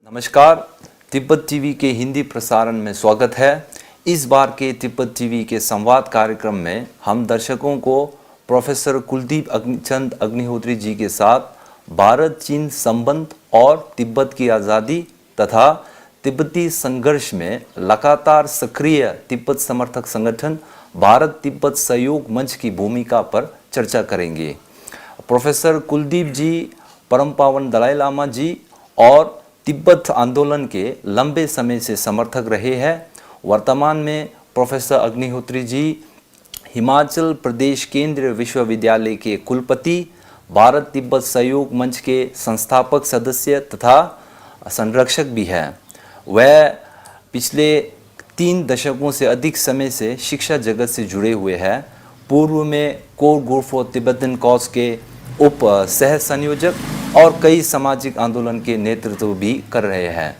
नमस्कार, तिब्बत टीवी के हिंदी प्रसारण में स्वागत है। इस बार के तिब्बत टीवी के संवाद कार्यक्रम में हम दर्शकों को प्रोफेसर कुलदीप चंद अग्निहोत्री जी के साथ भारत चीन संबंध और तिब्बत की आज़ादी तथा तिब्बती संघर्ष में लगातार सक्रिय तिब्बत समर्थक संगठन भारत तिब्बत सहयोग मंच की भूमिका पर चर्चा करेंगे। प्रोफेसर कुलदीप जी परम पावन दलाई लामा जी और तिब्बत आंदोलन के लंबे समय से समर्थक रहे हैं। वर्तमान में प्रोफेसर अग्निहोत्री जी हिमाचल प्रदेश केंद्रीय विश्वविद्यालय के कुलपति, भारत तिब्बत सहयोग मंच के संस्थापक सदस्य तथा संरक्षक भी हैं। वह पिछले 3 दशकों से अधिक समय से शिक्षा जगत से जुड़े हुए हैं। पूर्व में core group for Tibetan cause के उप सह संयोजक और कई सामाजिक आंदोलन के नेतृत्व भी कर रहे हैं।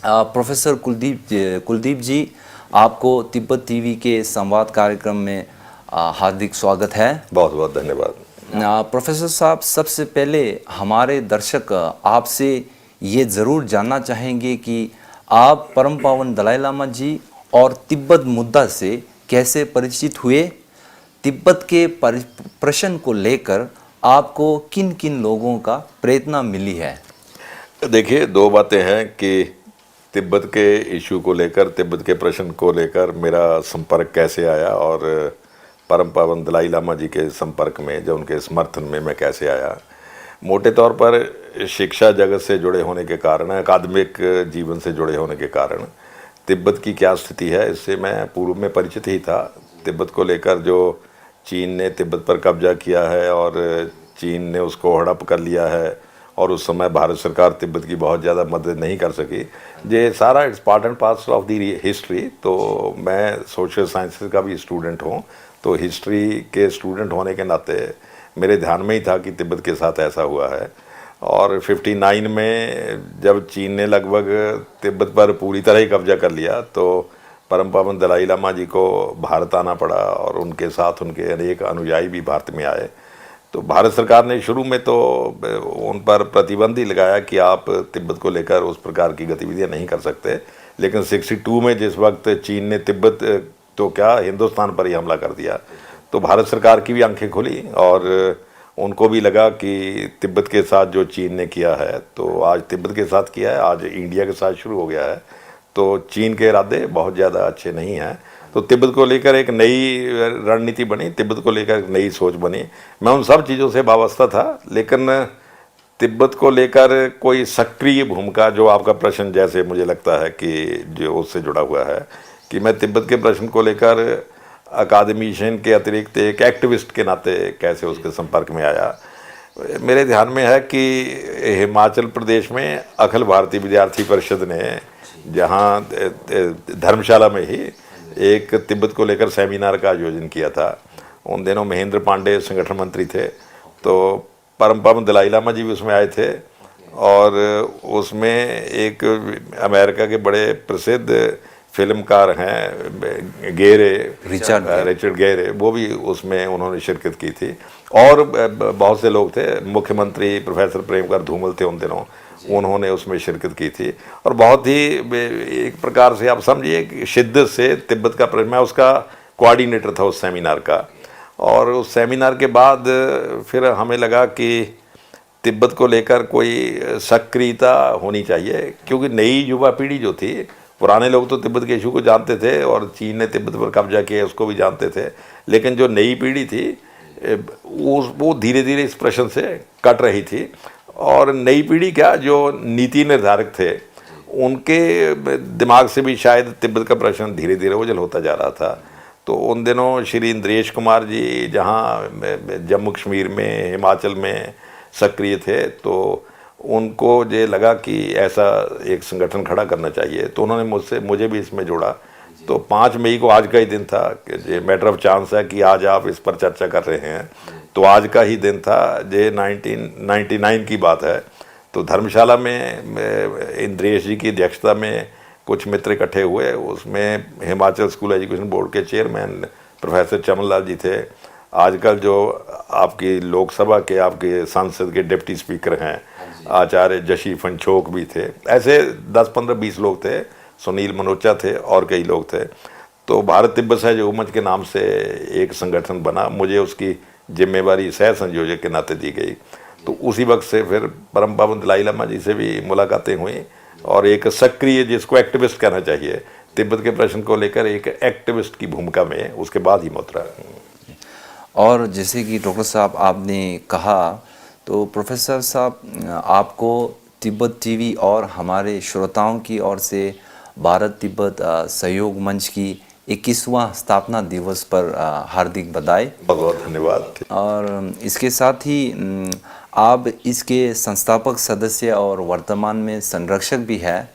प्रोफेसर कुलदीप जी, आपको तिब्बत टीवी के संवाद कार्यक्रम में हार्दिक स्वागत है। बहुत बहुत धन्यवाद। प्रोफेसर साहब, सबसे पहले हमारे दर्शक आपसे ये ज़रूर जानना चाहेंगे कि आप परम पावन दलाई लामा जी और तिब्बत मुद्दा से कैसे परिचित हुए? तिब्बत के प्रश्न को लेकर आपको किन किन लोगों का प्रेरणा मिली है? देखिए, 2 बातें हैं कि तिब्बत के इशू को लेकर, तिब्बत के प्रश्न को लेकर मेरा संपर्क कैसे आया और परम पावन दलाई लामा जी के संपर्क में, जब उनके समर्थन में मैं कैसे आया। मोटे तौर पर शिक्षा जगत से जुड़े होने के कारण, अकादमिक जीवन से जुड़े होने के कारण तिब्बत की क्या स्थिति है इससे मैं पूर्व में परिचित ही था। तिब्बत को लेकर जो चीन ने तिब्बत पर कब्जा किया है और चीन ने उसको हड़प कर लिया है और उस समय भारत सरकार तिब्बत की बहुत ज़्यादा मदद नहीं कर सकी, ये सारा it's part and parcel of the history. तो मैं सोशल साइंसेस का भी स्टूडेंट हूँ, तो हिस्ट्री के स्टूडेंट होने के नाते मेरे ध्यान में ही था कि तिब्बत के साथ ऐसा हुआ है। और 59 में जब चीन ने लगभग तिब्बत पर पूरी तरह ही कब्जा कर लिया, तो परम पावन दलाई लामा जी को भारत आना पड़ा और उनके साथ उनके अनेक अनुयायी भी भारत में आए। तो भारत सरकार ने शुरू में तो उन पर प्रतिबंध ही लगाया कि आप तिब्बत को लेकर उस प्रकार की गतिविधियां नहीं कर सकते। लेकिन 62 में जिस वक्त चीन ने तिब्बत तो क्या हिंदुस्तान पर ही हमला कर दिया, तो भारत सरकार की भी आंखें खुली और उनको भी लगा कि तिब्बत के साथ जो चीन ने किया है, तो आज तिब्बत के साथ किया है, आज इंडिया के साथ शुरू हो गया है, तो चीन के इरादे बहुत ज़्यादा अच्छे नहीं हैं। तो तिब्बत को लेकर एक नई रणनीति बनी, तिब्बत को लेकर एक नई सोच बनी। मैं उन सब चीज़ों से वाबस्ता था, लेकिन तिब्बत को लेकर कोई सक्रिय भूमिका, जो आपका प्रश्न जैसे मुझे लगता है कि जो उससे जुड़ा हुआ है, कि मैं तिब्बत के प्रश्न को लेकर अकादमिशियन के अतिरिक्त एक एक्टिविस्ट के नाते कैसे उसके संपर्क में आया। मेरे ध्यान में है कि हिमाचल प्रदेश में अखिल भारतीय विद्यार्थी परिषद ने जहाँ धर्मशाला में ही एक तिब्बत को लेकर सेमिनार का आयोजन किया था। उन दिनों महेंद्र पांडे संगठन मंत्री थे, तो परम पावन दलाई लामा जी भी उसमें आए थे और उसमें एक अमेरिका के बड़े प्रसिद्ध फिल्मकार हैं रिचर्ड गेरे, वो भी उसमें उन्होंने शिरकत की थी और बहुत से लोग थे। मुख्यमंत्री प्रोफेसर प्रेमकर धूमल थे उन दिनों, उन्होंने उसमें शिरकत की थी और बहुत ही एक प्रकार से आप समझिए कि शिद्दत से तिब्बत का प्रश्न, मैं उसका कोऑर्डिनेटर था उस सेमिनार का। और उस सेमिनार के बाद फिर हमें लगा कि तिब्बत को लेकर कोई सक्रियता होनी चाहिए, क्योंकि नई युवा पीढ़ी जो थी, पुराने लोग तो तिब्बत के इशू को जानते थे और चीन ने तिब्बत पर कब्जा किया उसको भी जानते थे, लेकिन जो नई पीढ़ी थी वो धीरे धीरे इस प्रश्न से कट रही थी। और नई पीढ़ी क्या, जो नीति निर्धारक थे, उनके दिमाग से भी शायद तिब्बत का प्रश्न धीरे धीरे ओझल होता जा रहा था। तो उन दिनों श्री इंद्रेश कुमार जी जहाँ जम्मू कश्मीर में, हिमाचल में सक्रिय थे, तो उनको ये लगा कि ऐसा एक संगठन खड़ा करना चाहिए, तो उन्होंने मुझे भी इसमें जोड़ा। तो 5 मई को, आज का ही दिन था, कि मैटर ऑफ चांस है कि आज आप इस पर चर्चा कर रहे हैं, तो आज का ही दिन था, ये 1999 की बात है। तो धर्मशाला में इंद्रेश जी की अध्यक्षता में कुछ मित्र इकट्ठे हुए, उसमें हिमाचल स्कूल एजुकेशन बोर्ड के चेयरमैन प्रोफेसर चमन लाल जी थे, आजकल जो आपकी लोकसभा के, आपके सांसद के डिप्टी स्पीकर हैं आचार्य जशी फंचोक भी थे, ऐसे 10-15-20 लोग थे, सुनील मनोचा थे और कई लोग थे। तो भारत तिब्बत सहयोग मंच के नाम से एक संगठन बना, मुझे उसकी जिम्मेवारी सह संयोजक के नाते दी गई। तो उसी वक्त से फिर परम पावन दलाई लामा जी से भी मुलाकातें हुई और एक सक्रिय, जिसको एक्टिविस्ट कहना चाहिए, तिब्बत के प्रश्न को लेकर एक एक्टिविस्ट की भूमिका में उसके बाद ही मुतरा। और जैसे कि डॉक्टर साहब आपने कहा, तो प्रोफेसर साहब आपको तिब्बत टीवी और हमारे श्रोताओं की ओर से भारत तिब्बत सहयोग मंच की 21वां स्थापना दिवस पर हार्दिक बधाई। बहुत बहुत धन्यवाद। और इसके साथ ही आप इसके संस्थापक सदस्य और वर्तमान में संरक्षक भी है।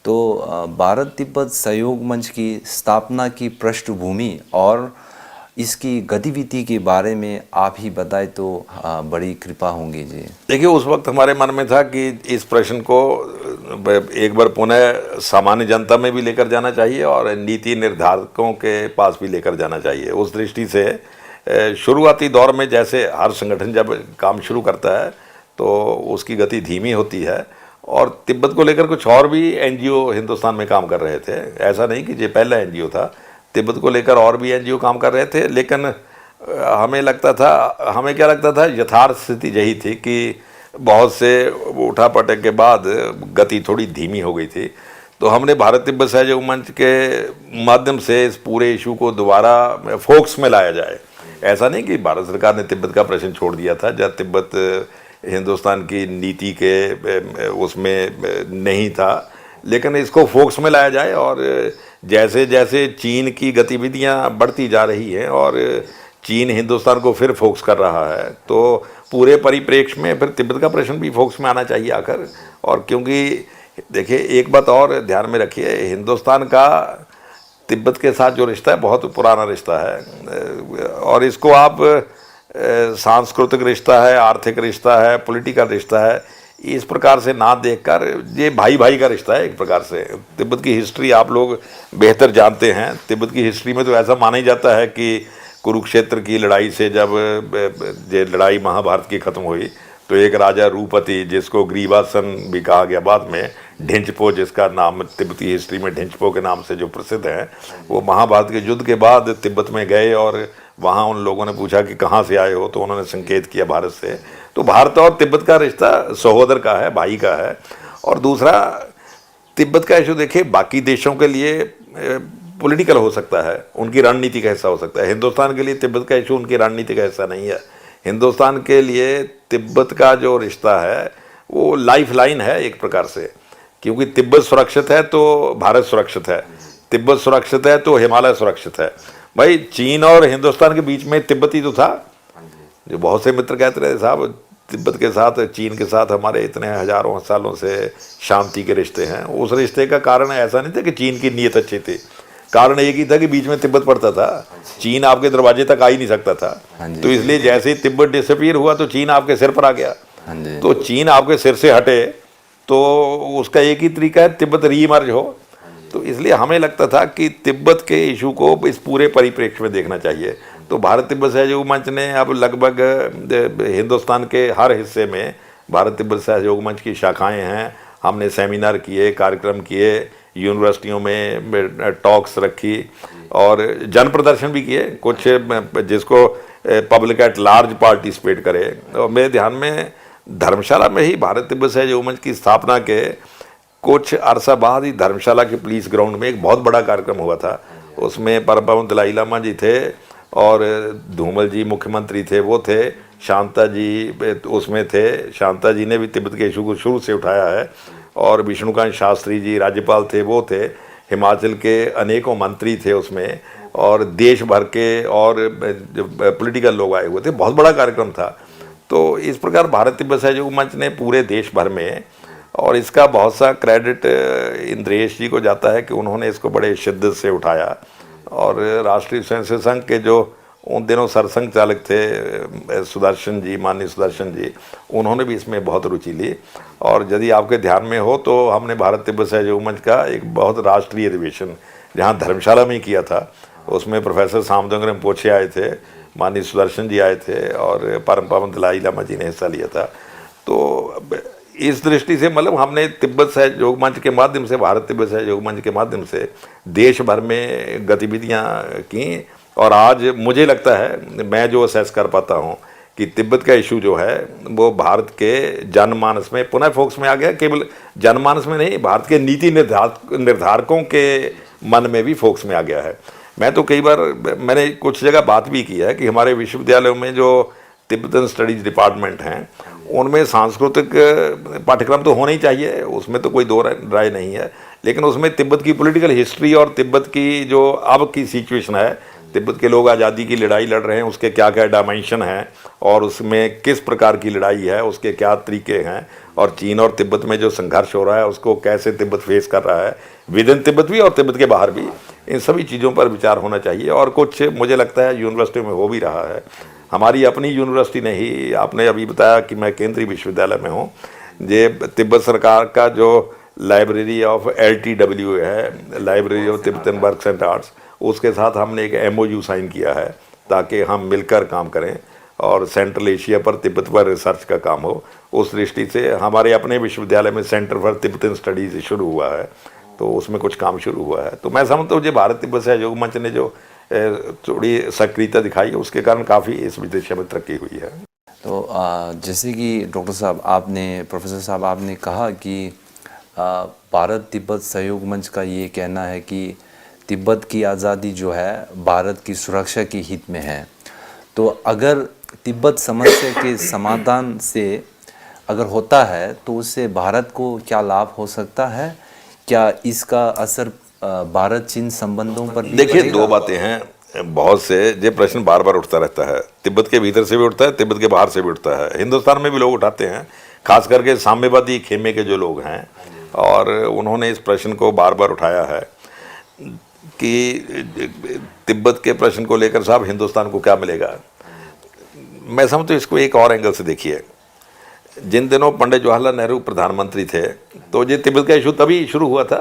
तो भारत तिब्बत सहयोग मंच की स्थापना की पृष्ठभूमि और इसकी गतिविधि के बारे में आप ही बताएं तो बड़ी कृपा होंगी जी। देखिए, उस वक्त हमारे मन में था कि इस प्रश्न को एक बार पुनः सामान्य जनता में भी लेकर जाना चाहिए और नीति निर्धारकों के पास भी लेकर जाना चाहिए। उस दृष्टि से शुरुआती दौर में जैसे हर संगठन जब काम शुरू करता है तो उसकी गति धीमी होती है, और तिब्बत को लेकर कुछ और भी एनजीओ हिंदुस्तान में काम कर रहे थे। ऐसा नहीं कि ये पहला एनजीओ था, तिब्बत को लेकर और भी एनजीओ काम कर रहे थे। लेकिन हमें क्या लगता था, यथार्थ स्थिति यही थी कि बहुत से उठापटक के बाद गति थोड़ी धीमी हो गई थी। तो हमने भारत तिब्बत सहयोग मंच के माध्यम से इस पूरे इशू को दोबारा फोकस में लाया जाए। ऐसा नहीं कि भारत सरकार ने तिब्बत का प्रश्न छोड़ दिया था, जब तिब्बत हिंदुस्तान की नीति के उसमें नहीं था, लेकिन इसको फोकस में लाया जाए। और जैसे जैसे चीन की गतिविधियां बढ़ती जा रही हैं और चीन हिंदुस्तान को फिर फोकस कर रहा है, तो पूरे परिप्रेक्ष्य में फिर तिब्बत का प्रश्न भी फोकस में आना चाहिए आकर। और क्योंकि देखिए, एक बात और ध्यान में रखिए, हिंदुस्तान का तिब्बत के साथ जो रिश्ता है बहुत पुराना रिश्ता है, और इसको आप सांस्कृतिक रिश्ता है, आर्थिक रिश्ता है, पॉलिटिकल रिश्ता है, इस प्रकार से ना देखकर ये भाई भाई का रिश्ता है एक प्रकार से। तिब्बत की हिस्ट्री आप लोग बेहतर जानते हैं। तिब्बत की हिस्ट्री में तो ऐसा माना ही जाता है कि कुरुक्षेत्र की लड़ाई से जब ये लड़ाई महाभारत की ख़त्म हुई, तो एक राजा रूपति, जिसको ग्रीवासन भी कहा गया बाद में, ढिंचपो, जिसका नाम तिब्बती हिस्ट्री में ढिंचपो के नाम से जो प्रसिद्ध है, वो महाभारत के युद्ध के बाद तिब्बत में गए और वहाँ उन लोगों ने पूछा कि कहाँ से आए हो, तो उन्होंने संकेत किया भारत से। तो भारत और तिब्बत का रिश्ता सहोदर का है, भाई का है। और दूसरा, तिब्बत का इशू देखिए, बाकी देशों के लिए पॉलिटिकल हो सकता है, उनकी रणनीति का हिस्सा हो सकता है। हिंदुस्तान के लिए तिब्बत का इशू उनकी रणनीति का हिस्सा नहीं है। हिंदुस्तान के लिए तिब्बत का जो रिश्ता है वो लाइफ लाइन है एक प्रकार से, क्योंकि तिब्बत सुरक्षित है तो भारत सुरक्षित है, तिब्बत सुरक्षित है तो हिमालय सुरक्षित है। भाई, चीन और हिंदुस्तान के बीच में तिब्बत ही तो था। जो बहुत से मित्र कहते रहे, साहब तिब्बत के साथ, चीन के साथ हमारे इतने हजारों सालों से शांति के रिश्ते हैं। उस रिश्ते का कारण ऐसा नहीं था कि चीन की नीयत अच्छी थी, कारण एक ही था कि बीच में तिब्बत पड़ता था, चीन आपके दरवाजे तक आ ही नहीं सकता था। तो इसलिए जैसे ही तिब्बत डिसअपीयर हुआ तो चीन आपके सिर पर आ गया। तो चीन आपके सिर से हटे तो उसका एक ही तरीका है, तिब्बत रीइमर्ज हो। तो इसलिए हमें लगता था कि तिब्बत के इशू को इस पूरे परिप्रेक्ष्य में देखना चाहिए। तो भारत तिब्बत सहयोग मंच ने अब लगभग हिंदुस्तान के हर हिस्से में भारत तिब्बत सहयोग मंच की शाखाएं हैं। हमने सेमिनार किए, कार्यक्रम किए, यूनिवर्सिटियों में टॉक्स रखी और जन प्रदर्शन भी किए, कुछ जिसको पब्लिक एट लार्ज पार्टिसिपेट करे। और मेरे ध्यान में धर्मशाला में ही भारत तिब्बत सहयोग मंच की स्थापना के कुछ अरसा बाद ही धर्मशाला के पुलिस ग्राउंड में एक बहुत बड़ा कार्यक्रम हुआ था। उसमें परम पावन दलाई लामा जी थे और धूमल जी मुख्यमंत्री थे, वो थे, शांता जी उसमें थे। शांता जी ने भी तिब्बत के इशू को शुरू से उठाया है, और विष्णुकांत शास्त्री जी राज्यपाल थे, वो थे। हिमाचल के अनेकों मंत्री थे उसमें, और देश भर के और पॉलिटिकल लोग आए हुए थे। बहुत बड़ा कार्यक्रम था। तो इस प्रकार भारत तिब्बत सहयोग मंच ने पूरे देश भर में, और इसका बहुत सा क्रेडिट इंद्रेश जी को जाता है कि उन्होंने इसको बड़े शिद्दत से उठाया। और राष्ट्रीय स्वयंसेवक संघ के जो उन दिनों सरसंघ चालक थे सुदर्शन जी, माननीय सुदर्शन जी, उन्होंने भी इसमें बहुत रुचि ली। और यदि आपके ध्यान में हो तो हमने भारत तिब्बत सहयोग मंच का एक बहुत राष्ट्रीय अधिवेशन जहाँ धर्मशाला में ही किया था, उसमें प्रोफेसर सामदंग रिम्पोछे आए थे, माननीय सुदर्शन जी आए थे और परम पावन दलाई लामा जी ने हिस्सा लिया था। तो इस दृष्टि से मतलब हमने तिब्बत सहयोग मंच के माध्यम से, भारत तिब्बत सहयोग मंच के माध्यम से देश भर में गतिविधियां की, और आज मुझे लगता है, मैं जो असेस कर पाता हूं, कि तिब्बत का इशू जो है वो भारत के जनमानस में पुनः फोकस में आ गया। केवल जनमानस में नहीं, भारत के नीति निर्धारकों के मन में भी फोकस में आ गया है। मैं तो कई बार, मैंने कुछ जगह बात भी की है कि हमारे विश्वविद्यालयों में जो तिब्बतन स्टडीज डिपार्टमेंट हैं, उनमें सांस्कृतिक पाठ्यक्रम तो होना ही चाहिए, उसमें तो कोई दो राय नहीं है, लेकिन उसमें तिब्बत की पॉलिटिकल हिस्ट्री और तिब्बत की जो अब की सिचुएशन है, तिब्बत के लोग आज़ादी की लड़ाई लड़ रहे हैं, उसके क्या क्या डायमेंशन हैं और उसमें किस प्रकार की लड़ाई है, उसके क्या तरीके हैं, और चीन और तिब्बत में जो संघर्ष हो रहा है उसको कैसे तिब्बत फेस कर रहा है, विद इन तिब्बत भी और तिब्बत के बाहर भी, इन सभी चीज़ों पर विचार होना चाहिए। और कुछ मुझे लगता है यूनिवर्सिटी में हो भी रहा है। हमारी अपनी यूनिवर्सिटी नहीं, आपने अभी बताया कि मैं केंद्रीय विश्वविद्यालय में हूँ, ये तिब्बत सरकार का जो लाइब्रेरी ऑफ LTW है, library of Tibetan works and arts, उसके साथ हमने एक MOU साइन किया है ताकि हम मिलकर काम करें और सेंट्रल एशिया पर तिब्बत पर रिसर्च का काम हो। उस दृष्टि से हमारे अपने विश्वविद्यालय में सेंटर फॉर तिब्बतन स्टडीज़ शुरू हुआ है, तो उसमें कुछ काम शुरू हुआ है। तो मैं समझता हूँ जो भारत तिब्बत सहयोग मंच ने जो थोड़ी सक्रियता दिखाई है, उसके कारण काफ़ी इस दिशा में तरक्की हुई है। तो जैसे कि डॉक्टर साहब आपने, प्रोफेसर साहब आपने कहा कि भारत तिब्बत सहयोग मंच का ये कहना है कि तिब्बत की आज़ादी जो है भारत की सुरक्षा के हित में है। तो अगर तिब्बत समस्या के समाधान से अगर होता है तो उससे भारत को क्या लाभ हो सकता है? क्या इसका असर भारत चीन संबंधों पर भी देखिए, पड़ेगा? दो बातें हैं, बहुत से ये प्रश्न बार बार उठता रहता है। तिब्बत के भीतर से भी उठता है, तिब्बत के बाहर से भी उठता है, हिंदुस्तान में भी लोग उठाते हैं, खास करके साम्यवादी खेमे के जो लोग हैं, और उन्होंने इस प्रश्न को बार बार उठाया है कि तिब्बत के प्रश्न को लेकर साहब हिंदुस्तान को क्या मिलेगा। मैं समझता हूँ इसको एक और एंगल से देखिए। जिन दिनों पंडित जवाहरलाल नेहरू प्रधानमंत्री थे, तो ये तिब्बत का इशू तभी शुरू हुआ था।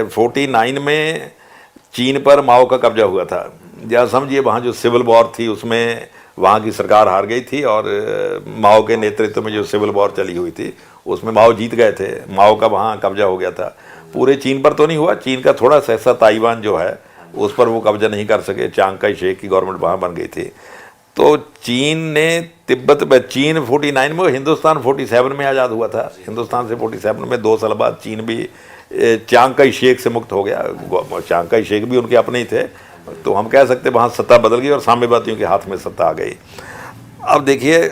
49 में चीन पर माओ का कब्जा हुआ था। या समझिए वहाँ जो सिविल वॉर थी उसमें वहाँ की सरकार हार गई थी, और माओ के नेतृत्व में जो सिविल वॉर चली हुई थी उसमें माओ जीत गए थे, माओ का वहाँ कब्जा हो गया था। पूरे चीन पर तो नहीं हुआ, चीन का थोड़ा सा हिस्सा ताइवान जो है उस पर वो कब्जा नहीं कर सके, चांग काई शेक की गवर्नमेंट वहाँ बन गई थी। तो चीन ने तिब्बत में, चीन 49 में, हिंदुस्तान 47 में आज़ाद हुआ था। हिंदुस्तान से 47 में 2 साल बाद चीन भी चांग काई शेक से मुक्त हो गया। चांग काई शेक भी उनके अपने ही थे, तो हम कह सकते वहाँ सत्ता बदल गई और साम्यवादियों के हाथ में सत्ता आ गई। अब देखिए,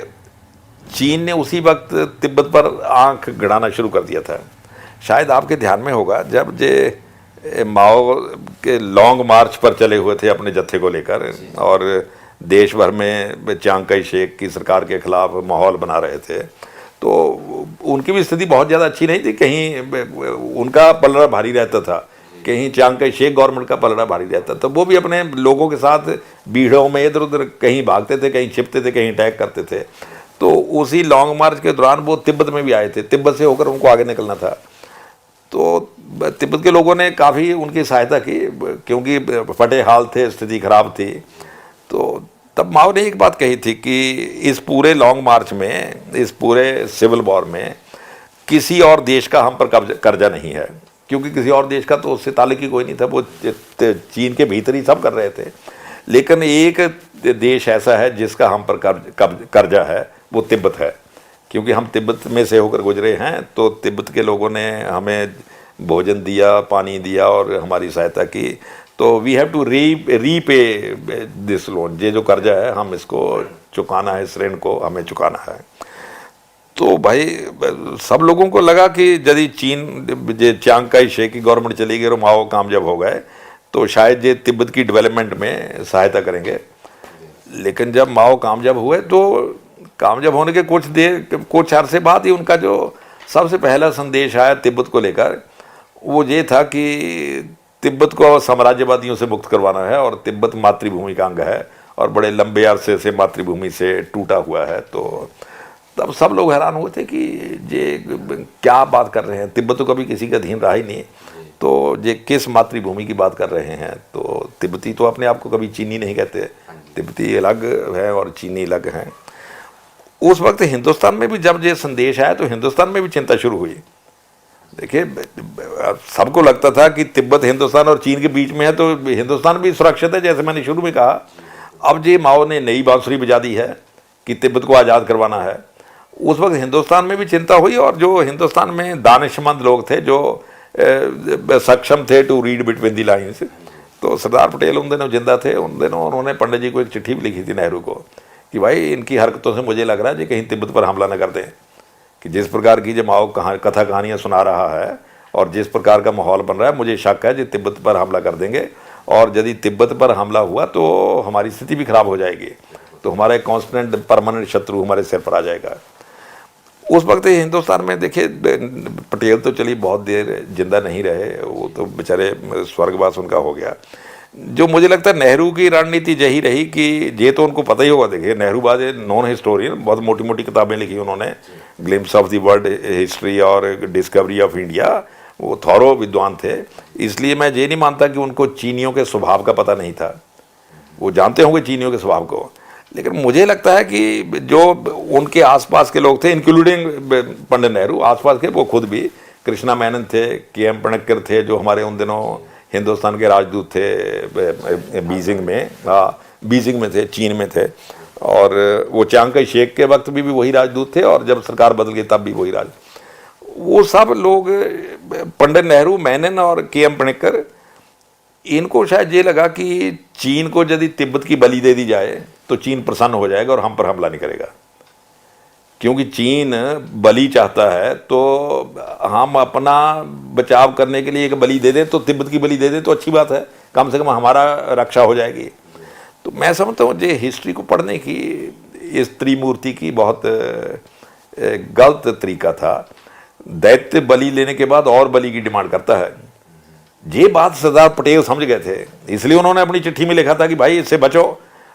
चीन ने उसी वक्त तिब्बत पर आंख गड़ाना शुरू कर दिया था। शायद आपके ध्यान में होगा, जब जे माओ के लॉन्ग मार्च पर चले हुए थे अपने जत्थे को लेकर, और देश भर में चांग काई शेक की सरकार के खिलाफ माहौल बना रहे थे, तो उनकी भी स्थिति बहुत ज़्यादा अच्छी नहीं थी। कहीं उनका पलड़ा भारी रहता था, कहीं चांग काई शेक गवर्नमेंट का पलड़ा भारी रहता था। तो वो भी अपने लोगों के साथ भीड़ों में इधर उधर कहीं भागते थे, कहीं छिपते थे, कहीं अटैक करते थे। तो उसी लॉन्ग मार्च के दौरान वो तिब्बत में भी आए थे, तिब्बत से होकर उनको आगे निकलना था। तो तिब्बत के लोगों ने काफ़ी उनकी सहायता की, क्योंकि फटे हाल थे, स्थिति खराब थी। तो तब माओ ने एक बात कही थी कि इस पूरे लॉन्ग मार्च में, इस पूरे सिविल वॉर में किसी और देश का हम पर कर्जा नहीं है, क्योंकि किसी और देश का तो उससे ताल्लुक ही कोई नहीं था, वो चीन के भीतर ही सब कर रहे थे। लेकिन एक देश ऐसा है जिसका हम पर कर्जा है, वो तिब्बत है, क्योंकि हम तिब्बत में से होकर गुजरे हैं। तो तिब्बत के लोगों ने हमें भोजन दिया, पानी दिया और हमारी सहायता की। तो we have to repay this loan, ये जो कर्जा है हम इसको चुकाना है, इस ऋण को हमें चुकाना है। तो भाई सब लोगों को लगा कि यदि चीन, ये चांग काई शेक की गवर्नमेंट चली गई और माओ कामयाब हो गए, तो शायद ये तिब्बत की डेवलपमेंट में सहायता करेंगे। लेकिन जब माओ कामयाब हुए, तो कामयाब होने के कुछ अरसे बाद ही उनका जो सबसे पहला संदेश आया तिब्बत को लेकर, वो ये था कि तिब्बत को साम्राज्यवादियों से मुक्त करवाना है, और तिब्बत मातृभूमि का अंग है और बड़े लंबे अरसे से मातृभूमि से टूटा हुआ है। तो तब सब लोग हैरान हुए थे कि ये क्या बात कर रहे हैं, तिब्बत तो कभी किसी का अधीन रहा ही नहीं, तो ये किस मातृभूमि की बात कर रहे हैं। तो तिब्बती तो अपने आप को कभी चीनी नहीं कहते, तिब्बती अलग है और चीनी अलग हैं। उस वक्त हिंदुस्तान में भी जब ये संदेश आया तो हिंदुस्तान में भी चिंता शुरू हुई। देखिए, सबको लगता था कि तिब्बत हिंदुस्तान और चीन के बीच में है तो हिंदुस्तान भी सुरक्षित है, जैसे मैंने शुरू में कहा। अब ये माओ ने नई बांसुरी बजा दी है कि तिब्बत को आज़ाद करवाना है। उस वक्त हिंदुस्तान में भी चिंता हुई, और जो हिंदुस्तान में दानिशमंद लोग थे जो सक्षम थे to read between the lines, तो सरदार पटेल उन दिनों जिंदा थे। उन दिनों उन्होंने पंडित जी को एक चिट्ठी भी लिखी थी नेहरू को कि भाई इनकी हरकतों से मुझे लग रहा है कि कहीं तिब्बत पर हमला न कर दें, कि जिस प्रकार की जो माओ कथा कहानियाँ सुना रहा है और जिस प्रकार का माहौल बन रहा है, मुझे शक है कि तिब्बत पर हमला कर देंगे, और यदि तिब्बत पर हमला हुआ तो हमारी स्थिति भी खराब हो जाएगी, तो हमारा एक कॉन्स्टेंट परमानेंट शत्रु हमारे सिर पर आ जाएगा। उस वक्त हिंदुस्तान में देखिए, पटेल तो चलिए बहुत देर जिंदा नहीं रहे, वो तो बेचारे स्वर्गवास उनका हो गया। जो मुझे लगता है नेहरू की रणनीति यही रही कि ये तो उनको पता ही होगा। देखिए, नेहरू बाद नॉन हिस्टोरियन, बहुत मोटी मोटी किताबें लिखी उन्होंने, glimpse of the world history और डिस्कवरी ऑफ इंडिया, वो थॉरो विद्वान थे। इसलिए मैं ये नहीं मानता कि उनको चीनियों के स्वभाव का पता नहीं था, वो जानते होंगे चीनियों के स्वभाव को। लेकिन मुझे लगता है कि जो उनके आसपास के लोग थे, इंक्लूडिंग पंडित नेहरू, आसपास के वो खुद भी, कृष्णा मेनन थे, के.एम. पणक्कर थे, जो हमारे उन दिनों हिंदुस्तान के राजदूत थे बीजिंग में थे, चीन में थे, और वो चांग काई शेख के वक्त भी वही राजदूत थे, और जब सरकार बदल गई तब भी वही वो सब लोग, पंडित नेहरू, मेनन और के.एम. पणक्कर, इनको शायद ये लगा कि चीन को यदि तिब्बत की बलि दे दी जाए तो चीन प्रसन्न हो जाएगा और हम पर हमला नहीं करेगा। क्योंकि चीन बलि चाहता है, तो हम अपना बचाव करने के लिए एक बलि दे दें, तो तिब्बत की बलि दे दें तो अच्छी बात है, कम से कम हमारा रक्षा हो जाएगी। तो मैं समझता हूँ ये हिस्ट्री को पढ़ने की इस त्रिमूर्ति की बहुत गलत तरीका था। दैत्य बलि लेने के बाद और बलि की डिमांड करता है। ये बात सरदार पटेल समझ गए थे, इसलिए उन्होंने अपनी चिट्ठी में लिखा था कि भाई इससे बचो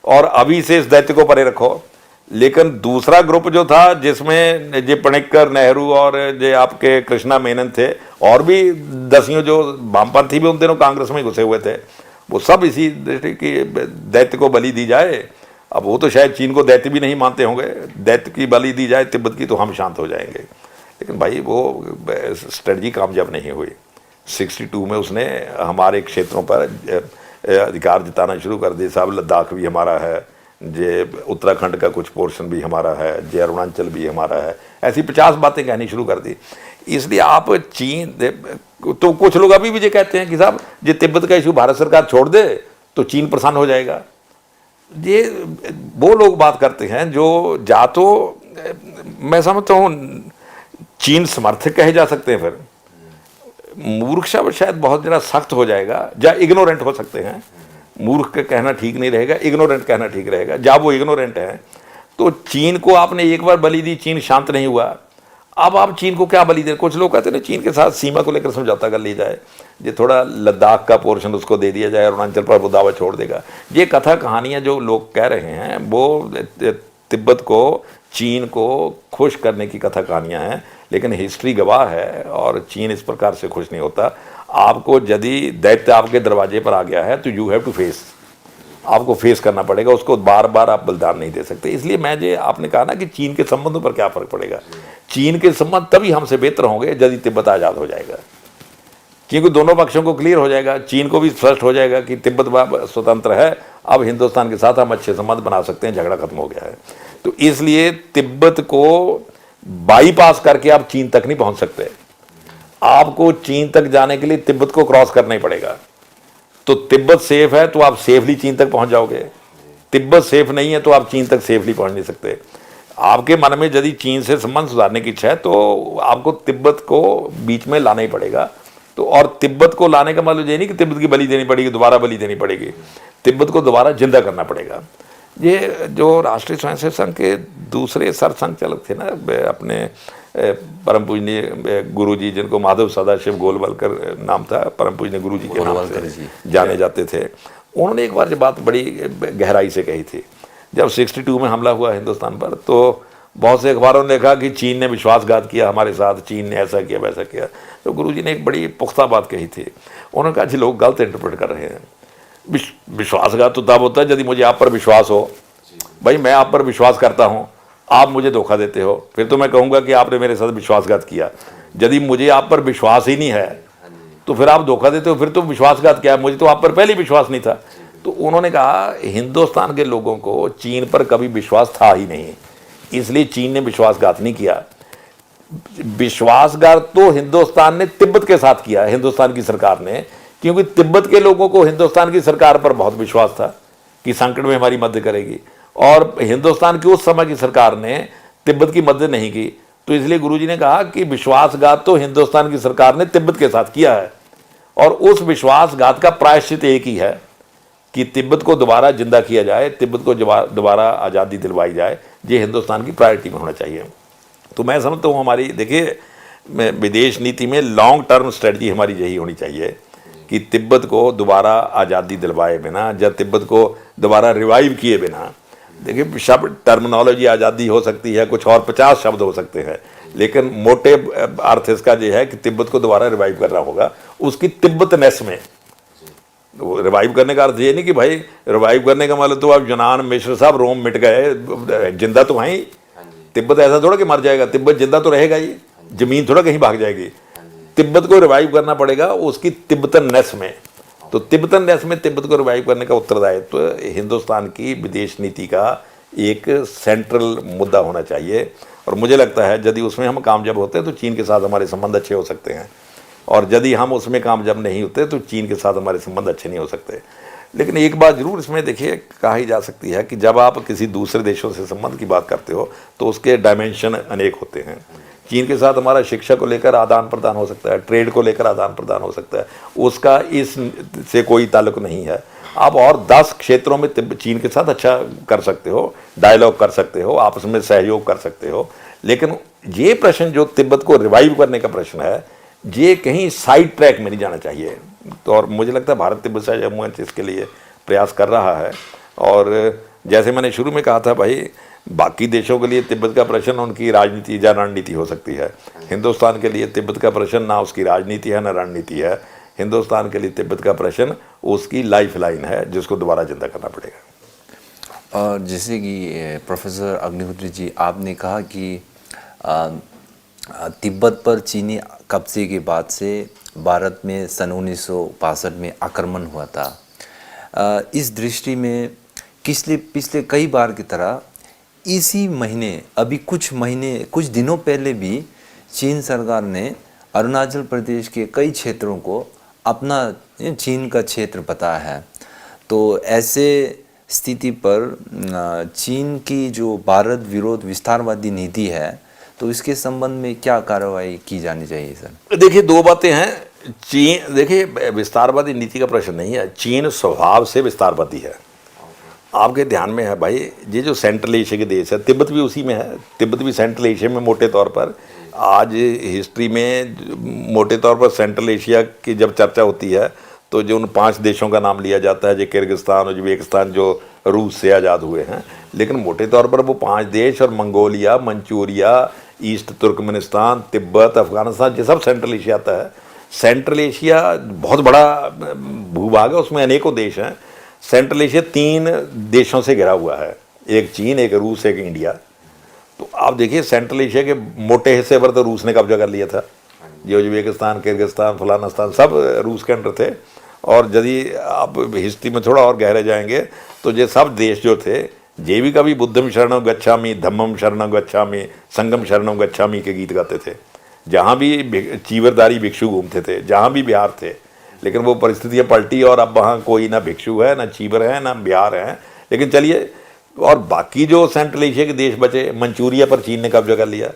और अभी से इस दैत्य को परे रखो। लेकिन दूसरा ग्रुप जो था, जिसमें जे पणक्कर, नेहरू और जे आपके कृष्णा मेनन थे, और भी दसियों जो वामपंथी भी उन दिनों कांग्रेस में घुसे हुए थे, वो सब इसी दृष्टि की दैत्य को बलि दी जाए। अब वो तो शायद चीन को दैत्य भी नहीं मानते होंगे, दैत्य की बलि दी जाए तिब्बत की तो हम शांत हो जाएंगे। लेकिन भाई वो स्ट्रेटजी कामयाब नहीं हुई। 62 में उसने हमारे क्षेत्रों पर अधिकार जताना शुरू कर दिए। साहब, लद्दाख भी हमारा है, जे उत्तराखंड का कुछ पोर्शन भी हमारा है, जे अरुणाचल भी हमारा है, ऐसी 50 बातें कहनी शुरू कर दी। इसलिए आप चीन, तो कुछ लोग अभी भी ये कहते हैं कि साहब ये तिब्बत का इशू भारत सरकार छोड़ दे तो चीन प्रसन्न हो जाएगा। ये वो लोग बात करते हैं जो जा तो मैं समझता हूँ चीन समर्थक कहे जा सकते हैं, फिर मूर्ख शब्द शायद बहुत ज़रा सख्त हो जाएगा, या इग्नोरेंट हो सकते हैं। मूर्ख का कहना ठीक नहीं रहेगा, इग्नोरेंट कहना ठीक रहेगा। जब वो इग्नोरेंट है तो चीन को आपने एक बार बलि दी, चीन शांत नहीं हुआ, अब आप चीन को क्या बलि दें? कुछ लोग कहते हैं ना चीन के साथ सीमा को लेकर समझौता कर ली जाए, ये थोड़ा लद्दाख का पोर्शन उसको दे दिया जाए, अरुणाचल पर वो दावा छोड़ देगा। ये कथा कहानियाँ जो लोग कह रहे हैं वो तिब्बत को, चीन को खुश करने की कथा कहानियाँ हैं, लेकिन हिस्ट्री गवाह है और चीन इस प्रकार से खुश नहीं होता। आपको यदि दैत्य आपके दरवाजे पर आ गया है तो यू हैव टू फेस, आपको फेस करना पड़ेगा उसको, बार बार आप बलिदान नहीं दे सकते। इसलिए मैं जो आपने कहा ना कि चीन के संबंधों पर क्या फर्क पड़ेगा, चीन के संबंध तभी हमसे बेहतर होंगे यदि तिब्बत आज़ाद हो जाएगा, क्योंकि दोनों पक्षों को क्लियर हो जाएगा, चीन को भी स्पष्ट हो जाएगा कि तिब्बत स्वतंत्र है, अब हिंदुस्तान के साथ हम अच्छे संबंध बना सकते हैं, झगड़ा खत्म हो गया है। तो इसलिए तिब्बत को बाईपास करके आप चीन तक नहीं पहुंच सकते, आपको चीन तक जाने के लिए तिब्बत को क्रॉस करना ही पड़ेगा। तो तिब्बत सेफ है तो आप सेफली चीन तक पहुंच जाओगे, तिब्बत सेफ नहीं है तो आप चीन तक सेफली पहुंच नहीं सकते। आपके मन में यदि चीन से संबंध सुधारने की इच्छा है तो आपको तिब्बत को बीच में लाना ही पड़ेगा। तो और तिब्बत को लाने का मतलब ये नहीं कि तिब्बत की बलि देनी पड़ेगी, दोबारा बलि देनी पड़ेगी, तिब्बत को दोबारा जिंदा करना पड़ेगा। ये जो राष्ट्रीय स्वयंसेवक संघ के दूसरे सरसंघ चालक थे ना, अपने परम पूजनीय गुरु जी, जिनको माधव सदाशिव गोलवलकर नाम था, परम पूजनीय गुरु जी के नाम से जाने जाते थे, उन्होंने एक बार ये बात बड़ी गहराई से कही थी। जब 62 में हमला हुआ हिंदुस्तान पर तो बहुत से अखबारों ने लिखा कि चीन ने विश्वासघात किया हमारे साथ, चीन ने ऐसा किया वैसा किया। तो गुरु जी ने एक बड़ी पुख्ता बात कही थी, उन्होंने कहा जी लोग गलत इंटरप्रेट कर रहे हैं। विश्वासघात तो तब होता है यदि मुझे आप पर विश्वास हो। भाई मैं आप पर विश्वास करता हूँ, आप मुझे धोखा देते हो, फिर तो मैं कहूँगा कि आपने मेरे साथ विश्वासघात किया। यदि मुझे आप पर विश्वास ही नहीं है तो फिर आप धोखा देते हो, फिर तो विश्वासघात क्या है, मुझे तो आप पर पहले ही विश्वास नहीं था। तो उन्होंने कहा हिंदुस्तान के लोगों को चीन पर कभी विश्वास था ही नहीं, इसलिए चीन ने विश्वासघात नहीं किया। विश्वासघात तो हिंदुस्तान ने तिब्बत के साथ किया, हिंदुस्तान की सरकार ने, क्योंकि तिब्बत के लोगों को हिंदुस्तान की सरकार पर बहुत विश्वास था कि संकट में हमारी मदद करेगी, और हिंदुस्तान की उस समय की सरकार ने तिब्बत की मदद नहीं की। तो इसलिए गुरुजी ने कहा कि विश्वासघात तो हिंदुस्तान की सरकार ने तिब्बत के साथ किया है, और उस विश्वासघात का प्रायश्चित एक ही है कि तिब्बत को दोबारा जिंदा किया जाए, तिब्बत को दोबारा आज़ादी दिलवाई जाए। ये हिंदुस्तान की प्रायोरिटी में होना चाहिए। तो मैं समझता हूँ हमारी, देखिए विदेश नीति में लॉन्ग टर्म स्ट्रेटजी हमारी यही होनी चाहिए कि तिब्बत को दोबारा आज़ादी दिलवाए बिना, या तिब्बत को दोबारा रिवाइव किए बिना, देखिए शब्द टर्मिनोलॉजी आज़ादी हो सकती है, कुछ और 50 शब्द हो सकते हैं, लेकिन मोटे अर्थ इसका ये है कि तिब्बत को दोबारा रिवाइव करना होगा उसकी तिब्बतनेस में। रिवाइव करने का अर्थ ये नहीं कि भाई रिवाइव करने का मतलब तो आप यूनान मिस्र साहब रोम मिट गए, जिंदा तो हैं। तिब्बत ऐसा थोड़ा कि मर जाएगा, तिब्बत जिंदा तो रहेगा ही, जमीन थोड़ा कहीं भाग जाएगी। तिब्बत को रिवाइव करना पड़ेगा उसकी तिब्बतनेस में। तो तिब्बतनेस में तिब्बत को रिवाइव करने का उत्तरदायित्व हिंदुस्तान की विदेश नीति का एक सेंट्रल मुद्दा होना चाहिए, और मुझे लगता है यदि उसमें हम कामयाब होते हैं तो चीन के साथ हमारे संबंध अच्छे हो सकते हैं, और यदि हम उसमें कामयाब नहीं होते तो चीन के साथ हमारे संबंध अच्छे नहीं हो सकते। लेकिन एक बात जरूर इसमें देखिए कहा ही जा सकती है कि जब आप किसी दूसरे देशों से संबंध की बात करते हो तो उसके डायमेंशन अनेक होते हैं। चीन के साथ हमारा शिक्षा को लेकर आदान प्रदान हो सकता है, ट्रेड को लेकर आदान प्रदान हो सकता है, उसका इस से कोई ताल्लुक नहीं है। आप और 10 क्षेत्रों में चीन के साथ अच्छा कर सकते हो, डायलॉग कर सकते हो, आपस में सहयोग कर सकते हो। लेकिन ये प्रश्न जो तिब्बत को रिवाइव करने का प्रश्न है, ये कहीं साइड ट्रैक में नहीं जाना चाहिए। तो और मुझे लगता है भारत तिब्बत सहयोग इसके लिए प्रयास कर रहा है। और जैसे मैंने शुरू में कहा था भाई, बाकी देशों के लिए तिब्बत का प्रश्न उनकी राजनीति या रणनीति हो सकती है, हिंदुस्तान के लिए तिब्बत का प्रश्न ना उसकी राजनीति है ना रणनीति है। हिंदुस्तान के लिए तिब्बत का प्रश्न उसकी लाइफ लाइन है जिसको दोबारा जिंदा करना पड़ेगा। और जैसे कि प्रोफेसर अग्निहोत्री जी आपने कहा कि तिब्बत पर चीनी कब्जे के बाद से भारत में सन 1962 में आक्रमण हुआ था। इस दृष्टि में पिछले कई बार की तरह इसी महीने, अभी कुछ दिनों पहले भी चीन सरकार ने अरुणाचल प्रदेश के कई क्षेत्रों को अपना चीन का क्षेत्र बताया है। तो ऐसे स्थिति पर चीन की जो भारत विरोध विस्तारवादी नीति है, तो इसके संबंध में क्या कार्रवाई की जानी चाहिए सर? देखिए दो बातें हैं। चीन, देखिए विस्तारवादी नीति का प्रश्न नहीं है, चीन स्वभाव से विस्तारवादी है। आपके ध्यान में है भाई, ये जो सेंट्रल एशिया के देश है, तिब्बत भी उसी में है। तिब्बत भी सेंट्रल एशिया में मोटे तौर पर, आज हिस्ट्री में मोटे तौर पर सेंट्रल एशिया की जब चर्चा होती है तो जो उन 5 देशों का नाम लिया जाता है, जो किर्गिस्तान, उज्बेकिस्तान, जो रूस से आज़ाद हुए हैं। लेकिन मोटे तौर पर वो 5 देश, और Mongolia, Manchuria, east Turkmenistan, Tibet, Afghanistan, ये सब सेंट्रल एशिया आता है। सेंट्रल एशिया बहुत बड़ा भूभाग है, उसमें अनेकों देश हैं। सेंट्रल एशिया 3 देशों से घिरा हुआ है, एक चीन, एक रूस, एक इंडिया। तो आप देखिए सेंट्रल एशिया के मोटे हिस्से पर तो रूस ने कब्जा कर लिया था। ये उज्बेकिस्तान, किर्गिस्तान, फलानिस्तान सब रूस के अंडर थे। और यदि आप हिस्ट्री में थोड़ा और गहरे जाएंगे तो ये सब देश जो थे, ये भी कभी बुद्धम शरणं गच्छामि, धम्मम शरणं गच्छामि, संगम शरणं गच्छामि के गीत गाते थे। जहाँ भी चीवरधारी भिक्षु घूमते थे, जहाँ भी बिहार थे। लेकिन वो परिस्थितियाँ पलटी और अब वहाँ कोई ना भिक्षु है, ना चीवर है, ना बिहार है। लेकिन चलिए, और बाकी जो सेंट्रल एशिया के देश बचे, मंचूरिया पर चीन ने कब्जा कर लिया,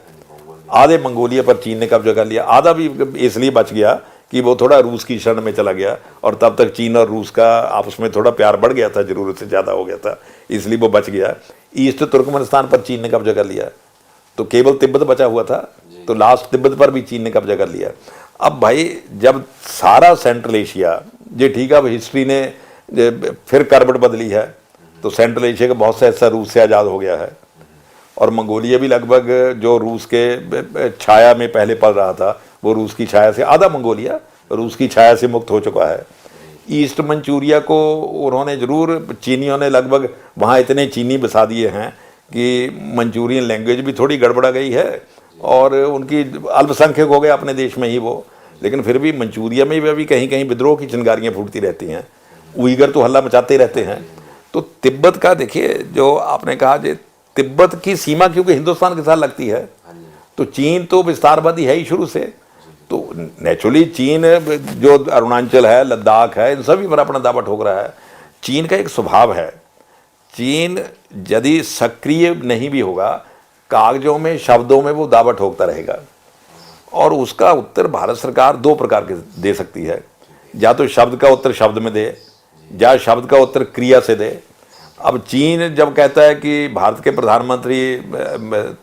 आधे मंगोलिया पर चीन ने कब्जा कर लिया, आधा भी इसलिए बच गया कि वो थोड़ा रूस की शरण में चला गया, और तब तक चीन और रूस का आपस में थोड़ा प्यार बढ़ गया था, ज़रूरत से ज़्यादा हो गया था, इसलिए वो बच गया। ईस्ट तुर्कमेनिस्तान पर चीन ने कब्जा कर लिया, तो केवल तिब्बत बचा हुआ था, तो लास्ट तिब्बत पर भी चीन ने कब्जा कर लिया। अब भाई जब सारा सेंट्रल एशिया, ये ठीक है, अब हिस्ट्री ने फिर करवट बदली है, तो सेंट्रल एशिया का बहुत सा हिस्सा रूस से आज़ाद हो गया है, और मंगोलिया भी लगभग जो रूस के छाया में पहले पल रहा था, वो रूस की छाया से, आधा मंगोलिया रूस की छाया से मुक्त हो चुका है। ईस्ट मंचूरिया को उन्होंने ज़रूर, चीनियों ने लगभग वहाँ इतने चीनी बसा दिए हैं कि मंचूरियन लैंग्वेज भी थोड़ी गड़बड़ा गई है और उनकी अल्पसंख्यक हो गए अपने देश में ही वो, लेकिन फिर भी मंचूरिया में भी अभी कहीं कहीं विद्रोह की चिंगारियाँ फूटती रहती हैं, उइगर तो हल्ला मचाते ही रहते हैं। तो तिब्बत का देखिए, जो आपने कहा जो तिब्बत की सीमा क्योंकि हिंदुस्तान के साथ लगती है, तो चीन तो विस्तारवादी है ही शुरू से, तो नेचुरली चीन जो अरुणाचल है, लद्दाख है, इन सभी पर अपना दावा ठोक रहा है। चीन का एक स्वभाव है, चीन यदि सक्रिय नहीं भी होगा, कागजों में शब्दों में वो दावा ठोकता रहेगा, और उसका उत्तर भारत सरकार दो प्रकार के दे सकती है, या तो शब्द का उत्तर शब्द में दे, या शब्द का उत्तर क्रिया से दे। अब चीन जब कहता है कि भारत के प्रधानमंत्री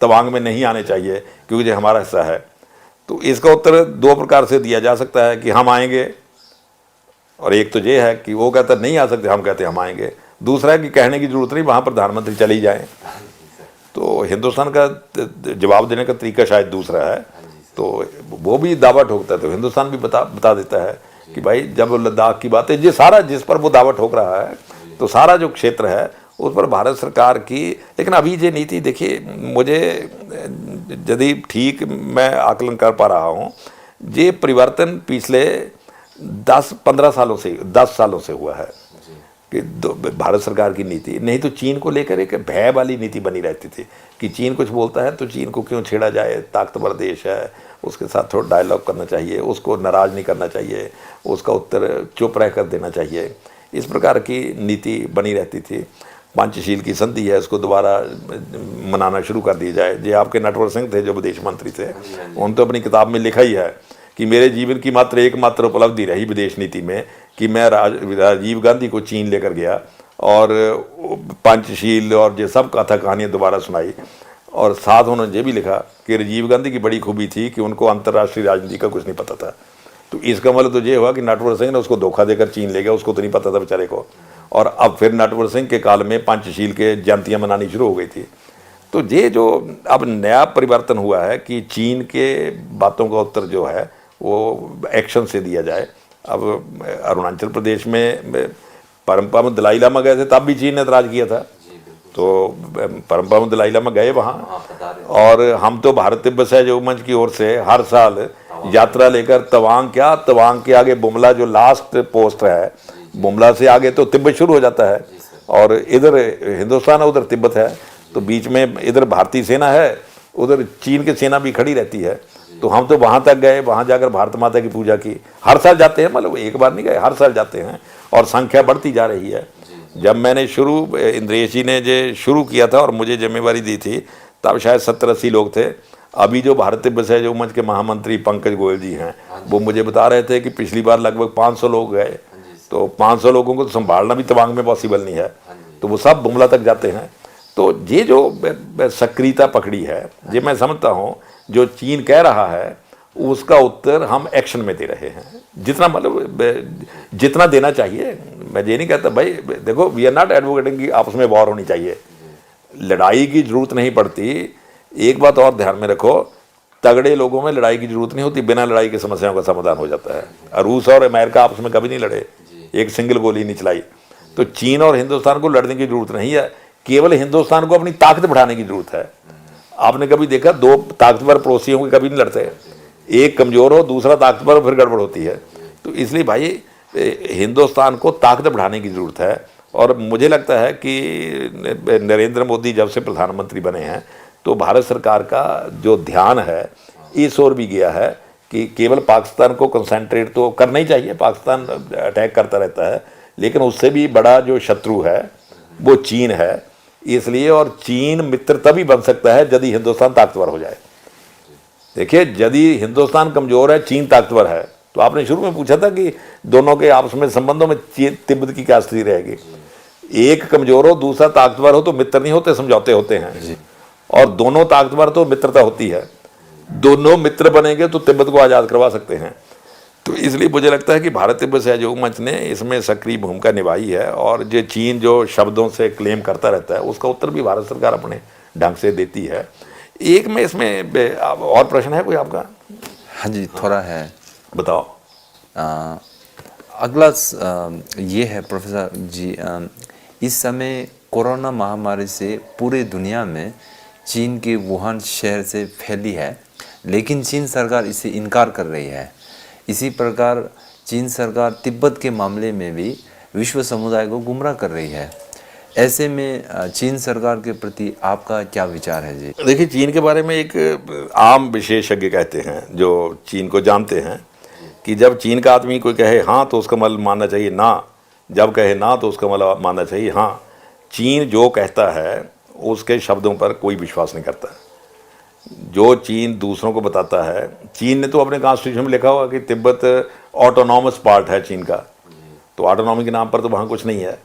तवांग में नहीं आने चाहिए क्योंकि ये हमारा हिस्सा है, तो इसका उत्तर दो प्रकार से दिया जा सकता है कि हम आएंगे, और एक तो ये है कि वो कहता नहीं आ सकते, हम कहते हम आएंगे। दूसरा है कि कहने की जरूरत नहीं, वहाँ प्रधानमंत्री चले ही जाएं। तो हिंदुस्तान का जवाब देने का तरीका शायद दूसरा है, तो वो भी दावा ठोकता है, तो हिंदुस्तान भी बता देता है कि भाई जब लद्दाख की बात है, ये सारा जिस पर वो दावा ठोक रहा है, तो सारा जो क्षेत्र है उस पर भारत सरकार की, लेकिन अभी ये नीति देखिए, मुझे यदि ठीक मैं आकलन कर पा रहा हूँ, ये परिवर्तन पिछले 10-15 सालों से 10 सालों से हुआ है कि भारत सरकार की नीति, नहीं तो चीन को लेकर एक भय वाली नीति बनी रहती थी कि चीन कुछ बोलता है तो चीन को क्यों छेड़ा जाए, ताकतवर देश है, उसके साथ थोड़ा डायलॉग करना चाहिए, उसको नाराज़ नहीं करना चाहिए, उसका उत्तर चुप रह कर देना चाहिए, इस प्रकार की नीति बनी रहती थी। पंचशील की संधि है, उसको दोबारा मनाना शुरू कर दिया जाए। ये आपके नटवर सिंह थे जो विदेश मंत्री थे, उन्होंने तो अपनी किताब में लिखा ही है कि मेरे जीवन की मात्र एकमात्र उपलब्धि रही विदेश नीति में कि मैं राजीव गांधी को चीन लेकर गया और पंचशील और ये सब कथा कहानियाँ दोबारा सुनाई, और साथ उन्होंने ये भी लिखा कि राजीव गांधी की बड़ी खूबी थी कि उनको अंतर्राष्ट्रीय राजनीति का कुछ नहीं पता था। तो इसका मतलब तो ये हुआ कि नटवर सिंह ने उसको धोखा देकर चीन ले गया, उसको तो नहीं पता था बेचारे को। और अब फिर नटवर सिंह के काल में पंचशील के जयंतियाँ मनानी शुरू हो गई थी। तो ये जो अब नया परिवर्तन हुआ है कि चीन के बातों का उत्तर जो है वो एक्शन से दिया जाए। अब अरुणाचल प्रदेश में परम्परा में दलाई लामा गए थे, तब भी चीन ने एतराज़ किया था, तो परम्परा में दलाई लामा गए वहाँ, और हम तो भारत तिब्बत सहयोग मंच की ओर से हर साल यात्रा लेकर तवांग के आगे बुमला जो लास्ट पोस्ट है, बुमला से आगे तो तिब्बत शुरू हो जाता है, और इधर हिंदुस्तान है उधर तिब्बत है, तो बीच में इधर भारतीय सेना है, उधर चीन की सेना भी खड़ी रहती है। तो हम तो वहाँ तक गए, वहाँ जाकर भारत माता की पूजा की। हर साल जाते हैं, मतलब एक बार नहीं गए, हर साल जाते हैं, और संख्या बढ़ती जा रही है। जब मैंने इंद्रेश जी ने जो शुरू किया था और मुझे जिम्मेवारी दी थी, तब शायद 70-80 लोग थे। अभी जो भारत तिब्बत सहयोग मंच के महामंत्री पंकज गोयल जी हैं, वो मुझे बता रहे थे कि पिछली बार लगभग 500 लोग गए, तो 500 लोगों को तो संभालना भी तवांग में पॉसिबल नहीं है, तो वो सब बुमला तक जाते हैं। तो ये जो सक्रियता पकड़ी है, ये मैं समझता हूँ जो चीन कह रहा है उसका उत्तर हम एक्शन में दे रहे हैं, जितना मतलब जितना देना चाहिए। मैं ये नहीं कहता भाई, देखो वी आर नॉट एडवोकेटिंग कि आपस में वॉर होनी चाहिए, लड़ाई की जरूरत नहीं पड़ती। एक बात और ध्यान में रखो, तगड़े लोगों में लड़ाई की जरूरत नहीं होती, बिना लड़ाई की समस्याओं का समाधान हो जाता है। रूस और अमेरिका आपस में कभी नहीं लड़े, एक सिंगल गोली नहीं चलाई। तो चीन और हिंदुस्तान को लड़ने की जरूरत नहीं है, केवल हिंदुस्तान को अपनी ताकत बढ़ाने की जरूरत है। आपने कभी देखा दो ताकतवर पड़ोसियों के कभी नहीं लड़ते, एक कमजोर हो दूसरा ताकतवर, फिर गड़बड़ होती है। तो इसलिए भाई हिंदुस्तान को ताकत बढ़ाने की ज़रूरत है, और मुझे लगता है कि नरेंद्र मोदी जब से प्रधानमंत्री बने हैं तो भारत सरकार का जो ध्यान है इस ओर भी गया है कि केवल पाकिस्तान को कंसंट्रेट तो करना ही चाहिए, पाकिस्तान अटैक करता रहता है, लेकिन उससे भी बड़ा जो शत्रु है वो चीन है। इसलिए, और चीन मित्र तभी बन सकता है यदि हिंदुस्तान ताकतवर हो जाए। देखिए, यदि हिंदुस्तान कमज़ोर है, चीन ताकतवर है, तो आपने शुरू में पूछा था कि दोनों के आपस में संबंधों में तिब्बत की क्या स्थिति रहेगी। एक कमज़ोर हो दूसरा ताकतवर हो तो मित्र नहीं होते, समझौते होते हैं, और दोनों ताकतवर तो मित्रता होती है। दोनों मित्र बनेंगे तो तिब्बत को आज़ाद करवा सकते हैं। तो इसलिए मुझे लगता है कि भारत तिब्बत सहयोग मंच ने इसमें सक्रिय भूमिका निभाई है, और जो चीन जो शब्दों से क्लेम करता रहता है उसका उत्तर भी भारत सरकार अपने ढंग से देती है। एक में इसमें और प्रश्न है कोई आपका? हाँ जी, थोड़ा है, बताओ। अगला ये है प्रोफेसर जी, इस समय कोरोना महामारी से पूरे दुनिया में चीन के वुहान शहर से फैली है, लेकिन चीन सरकार इसे इनकार कर रही है। इसी प्रकार चीन सरकार तिब्बत के मामले में भी विश्व समुदाय को गुमराह कर रही है। ऐसे में चीन सरकार के प्रति आपका क्या विचार है जी? देखिए, चीन के बारे में एक आम विशेषज्ञ कहते हैं जो चीन को जानते हैं कि जब चीन का आदमी कोई कहे हाँ तो उसका मतलब मानना चाहिए ना, जब कहे ना तो उसका मतलब मानना चाहिए हाँ। चीन जो कहता है उसके शब्दों पर कोई विश्वास नहीं करता। जो चीन दूसरों को बताता है, चीन ने तो अपने कॉन्स्टिट्यूशन में लिखा हुआ कि तिब्बत ऑटोनॉमस पार्ट है चीन का, तो ऑटोनॉमी के नाम पर तो वहाँ कुछ नहीं है।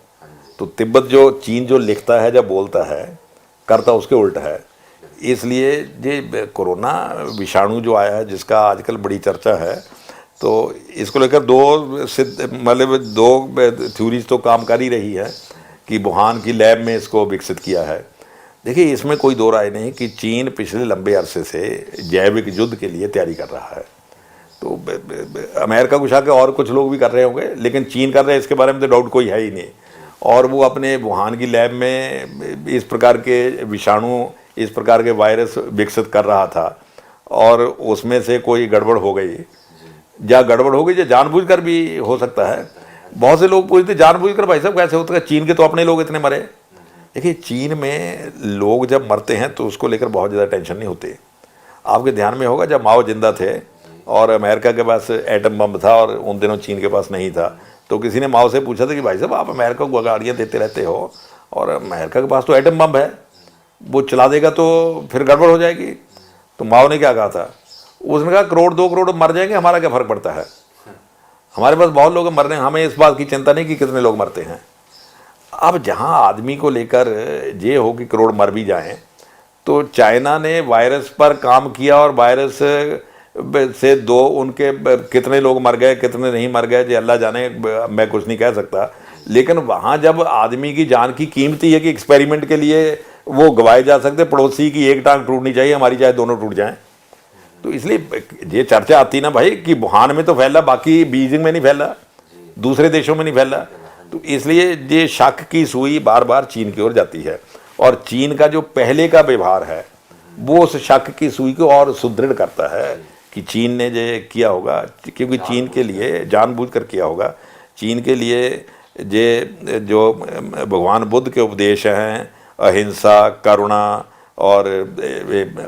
तो तिब्बत जो चीन जो लिखता है, जब बोलता है, करता उसके उल्टा है। इसलिए ये कोरोना विषाणु जो आया है जिसका आजकल बड़ी चर्चा है, तो इसको लेकर दो थ्योरीज तो काम कर ही रही है कि वुहान की लैब में इसको विकसित किया है। देखिए, इसमें कोई दो राय नहीं कि चीन पिछले लंबे अरसे से जैविक युद्ध के लिए तैयारी कर रहा है। तो अमेरिका को शायद और कुछ लोग भी कर रहे होंगे, लेकिन चीन कर रहे हैं इसके बारे में तो डाउट कोई है ही नहीं। और वो अपने वुहान की लैब में इस प्रकार के विषाणु, इस प्रकार के वायरस विकसित कर रहा था, और उसमें से कोई गड़बड़ हो गई, या गड़बड़ हो गई या जानबूझकर भी हो सकता है। बहुत से लोग पूछते जानबूझकर भाई साहब कैसे होता है, चीन के तो अपने लोग इतने मरे। देखिए, चीन में लोग जब मरते हैं तो उसको लेकर बहुत ज़्यादा टेंशन नहीं होती। आपके ध्यान में होगा जब माओ जिंदा थे और अमेरिका के पास एटम बम था और उन दिनों चीन के पास नहीं था, तो किसी ने माओ से पूछा था कि भाई साहब आप अमेरिका को गाड़ियाँ देते रहते हो और अमेरिका के पास तो एटम बम है, वो चला देगा तो फिर गड़बड़ हो जाएगी। तो माओ ने क्या कहा था? उसने कहा करोड़ 2 करोड़ मर जाएंगे, हमारा क्या फ़र्क पड़ता है, हमारे पास बहुत लोग मर रहे हैं, हमें इस बात की चिंता नहीं कि कितने लोग मरते हैं। अब जहाँ आदमी को लेकर ये हो कि करोड़ मर भी जाएं, तो चाइना ने वायरस पर काम किया और वायरस से उनके कितने लोग मर गए कितने नहीं मर गए, ये अल्लाह जाने, मैं कुछ नहीं कह सकता। लेकिन वहाँ जब आदमी की जान की कीमत ही है कि एक्सपेरिमेंट के लिए वो गवाए जा सकते, पड़ोसी की एक टांग टूटनी चाहिए, हमारी चाहे दोनों टूट जाएं। तो इसलिए ये चर्चा आती ना भाई कि वुहान में तो फैला, बाकी बीजिंग में नहीं फैला, दूसरे देशों में नहीं फैला। तो इसलिए ये शक की सुई बार बार चीन की ओर जाती है, और चीन का जो पहले का व्यवहार है वो उस शक की सुई को और सुदृढ़ करता है कि चीन ने ये किया होगा, क्योंकि चीन के लिए जानबूझकर किया होगा। चीन के लिए ये जो भगवान बुद्ध के उपदेश हैं, अहिंसा, करुणा और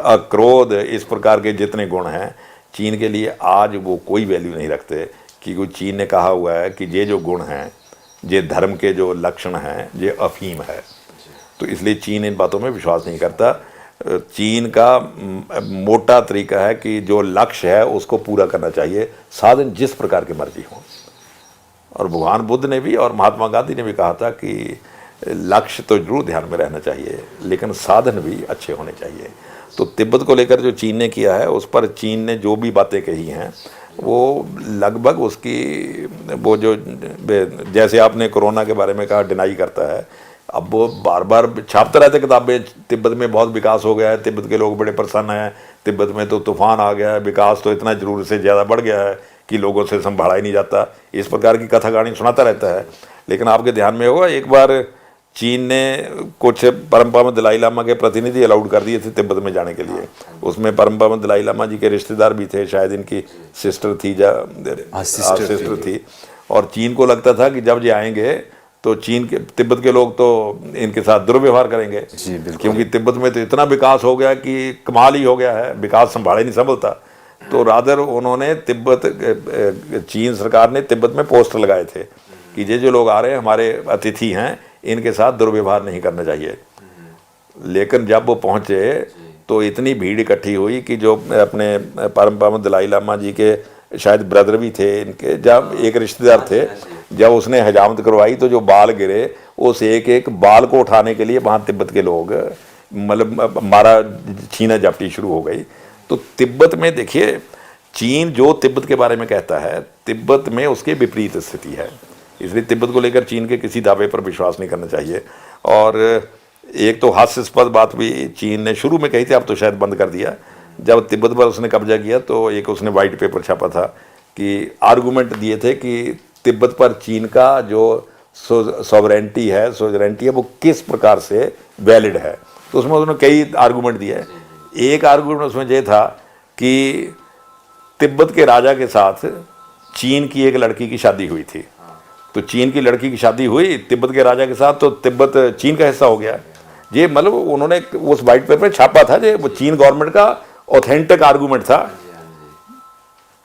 अक्रोध, इस प्रकार के जितने गुण हैं, चीन के लिए आज वो कोई वैल्यू नहीं रखते। क्योंकि चीन ने कहा हुआ है कि ये जो गुण हैं, ये धर्म के जो लक्षण हैं, ये अफीम है। तो इसलिए चीन इन बातों में विश्वास नहीं करता। चीन का मोटा तरीका है कि जो लक्ष्य है उसको पूरा करना चाहिए, साधन जिस प्रकार की मर्जी हो। और भगवान बुद्ध ने भी और महात्मा गांधी ने भी कहा था कि लक्ष्य तो जरूर ध्यान में रहना चाहिए, लेकिन साधन भी अच्छे होने चाहिए। तो तिब्बत को लेकर जो चीन ने किया है, उस पर चीन ने जो भी बातें कही हैं वो लगभग उसकी वो जो, जैसे आपने कोरोना के बारे में कहा, डिनाई करता है। अब वो बार बार छापते रहते किताबें, तिब्बत में बहुत विकास हो गया है, तिब्बत के लोग बड़े प्रसन्न हैं, तिब्बत में तो तूफान आ गया है, विकास तो इतना जरूर से ज़्यादा बढ़ गया है कि लोगों से संभाला ही नहीं जाता। इस प्रकार की कथा कहानी सुनाता रहता है। लेकिन आपके ध्यान में होगा, एक बार चीन ने कुछ परम पावन दलाई लामा के प्रतिनिधि अलाउड कर दिए थे तिब्बत में जाने के लिए। उसमें परम पावन दलाई लामा जी के रिश्तेदार भी थे, शायद इनकी सिस्टर थी सिस्टर थी। और चीन को लगता था कि जब ये आएंगे तो चीन के तिब्बत के लोग तो इनके साथ दुर्व्यवहार करेंगे, क्योंकि तिब्बत में तो इतना विकास हो गया कि कमाल ही हो गया है, विकास संभाले नहीं संभलता। तो रादर उन्होंने चीन सरकार ने तिब्बत में पोस्टर लगाए थे कि ये जो लोग आ रहे हैं हमारे अतिथि हैं, इनके साथ दुर्व्यवहार नहीं करना चाहिए। लेकिन जब वो पहुँचे तो इतनी भीड़ इकट्ठी हुई कि जो अपने परम पावन दलाई लामा जी के शायद ब्रदर भी थे इनके, जब एक रिश्तेदार थे, जब उसने हजामत करवाई तो जो बाल गिरे, उस एक एक बाल को उठाने के लिए वहाँ तिब्बत के लोग मतलब मारा छीना झपटी शुरू हो गई। तो तिब्बत में देखिए, चीन जो तिब्बत के बारे में कहता है, तिब्बत में उसके विपरीत स्थिति है। इसलिए तिब्बत को लेकर चीन के किसी दावे पर विश्वास नहीं करना चाहिए। और एक तो हास्यास्पद बात भी चीन ने शुरू में कही थी, अब तो शायद बंद कर दिया। जब तिब्बत पर उसने कब्जा किया तो एक उसने वाइट पेपर छापा था कि आर्गूमेंट दिए थे कि तिब्बत पर चीन का जो सॉवरेंटी है वो किस प्रकार से वैलिड है। तो उसमें उन्होंने कई आर्गूमेंट दिए हैं। एक आर्गूमेंट उसमें ये था कि तिब्बत के राजा के साथ चीन की एक लड़की की शादी हुई थी, तो चीन की लड़की की शादी हुई तिब्बत के राजा के साथ, तो तिब्बत चीन का हिस्सा हो गया। ये मतलब उन्होंने उस वाइट पेपर में छापा था, जो वो चीन गवर्नमेंट का ऑथेंटिक आर्गूमेंट था।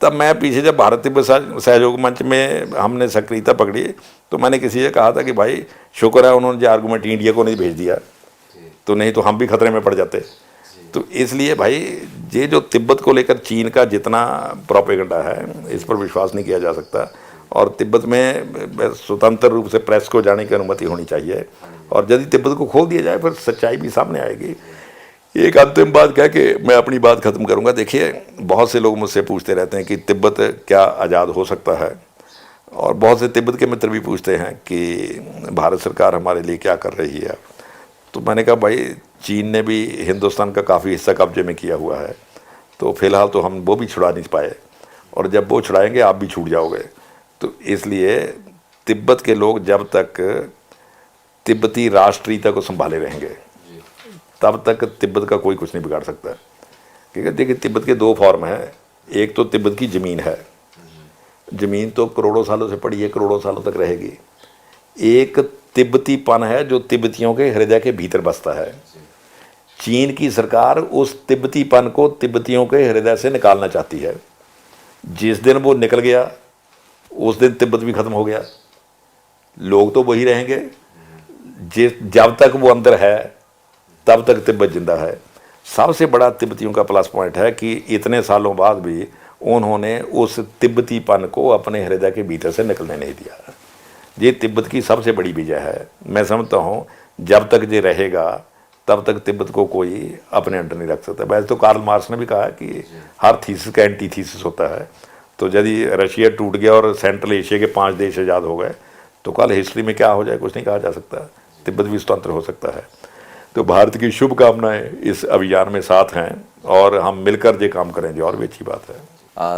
तब मैं पीछे जब भारत तिब्बत सहयोग मंच में हमने सक्रियता पकड़ी, तो मैंने किसी से कहा था कि भाई शुक्र है उन्होंने जो आर्गूमेंट इंडिया को नहीं भेज दिया, तो नहीं तो हम भी खतरे में पड़ जाते। तो इसलिए भाई ये जो तिब्बत को लेकर चीन का जितना प्रोपेगेंडा है, इस पर विश्वास नहीं किया जा सकता। और तिब्बत में स्वतंत्र रूप से प्रेस को जाने की अनुमति होनी चाहिए, और यदि तिब्बत को खोल दिया जाए फिर सच्चाई भी सामने आएगी। एक अंतिम बात कह के मैं अपनी बात खत्म करूंगा। देखिए, बहुत से लोग मुझसे पूछते रहते हैं कि तिब्बत क्या आज़ाद हो सकता है, और बहुत से तिब्बत के मित्र भी पूछते हैं कि भारत सरकार हमारे लिए क्या कर रही है। तो मैंने कहा भाई चीन ने भी हिंदुस्तान का काफ़ी हिस्सा कब्जे में किया हुआ है, तो फिलहाल तो हम वो भी छुड़ा नहीं पाए, और जब वो छुड़ाएंगे आप भी छूट जाओगे। तो इसलिए तिब्बत के लोग जब तक तिब्बती राष्ट्रीयता को संभाले रहेंगे तब तक तिब्बत का कोई कुछ नहीं बिगाड़ सकता। ठीक है, देखिए तिब्बत के दो फॉर्म हैं। एक तो तिब्बत की ज़मीन है, ज़मीन तो करोड़ों सालों से पड़ी है, करोड़ों सालों तक रहेगी। एक तिब्बतीपन है जो तिब्बतियों के हृदय के भीतर बसता है। चीन की सरकार उस तिब्बतीपन को तिब्बतियों के हृदय से निकालना चाहती है। जिस दिन वो निकल गया उस दिन तिब्बत भी खत्म हो गया, लोग तो वही रहेंगे। जब तक वो अंदर है तब तक तिब्बत जिंदा है। सबसे बड़ा तिब्बतियों का प्लस पॉइंट है कि इतने सालों बाद भी उन्होंने उस तिब्बतीपन को अपने हृदय के भीतर से निकलने नहीं दिया। ये तिब्बत की सबसे बड़ी विजय है। मैं समझता हूँ जब तक ये रहेगा तब तक तिब्बत को कोई अपने अंडर नहीं रख सकता। वैसे तो कार्ल मार्क्स ने भी कहा कि हर थीसिस का एंटी थीसिस होता है। तो यदि रशिया टूट गया और सेंट्रल एशिया के 5 देश आज़ाद हो गए तो कल हिस्ट्री में क्या हो जाए कुछ नहीं कहा जा सकता। तिब्बत भी स्वतंत्र हो सकता है। तो भारत की शुभकामनाएं इस अभियान में साथ हैं, और हम मिलकर ये काम करेंगे और भी अच्छी बात है।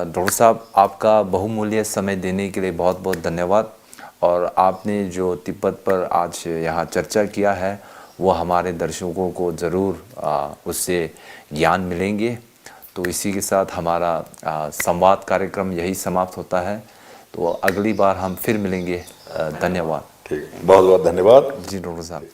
डॉक्टर साहब, आपका बहुमूल्य समय देने के लिए बहुत बहुत धन्यवाद। और आपने जो तिब्बत पर आज यहाँ चर्चा किया है वो हमारे दर्शकों को ज़रूर उससे ज्ञान मिलेंगे। तो इसी के साथ हमारा संवाद कार्यक्रम यही समाप्त होता है। तो अगली बार हम फिर मिलेंगे। धन्यवाद। ठीक है, बहुत बहुत धन्यवाद। जी डॉक्टर साहब।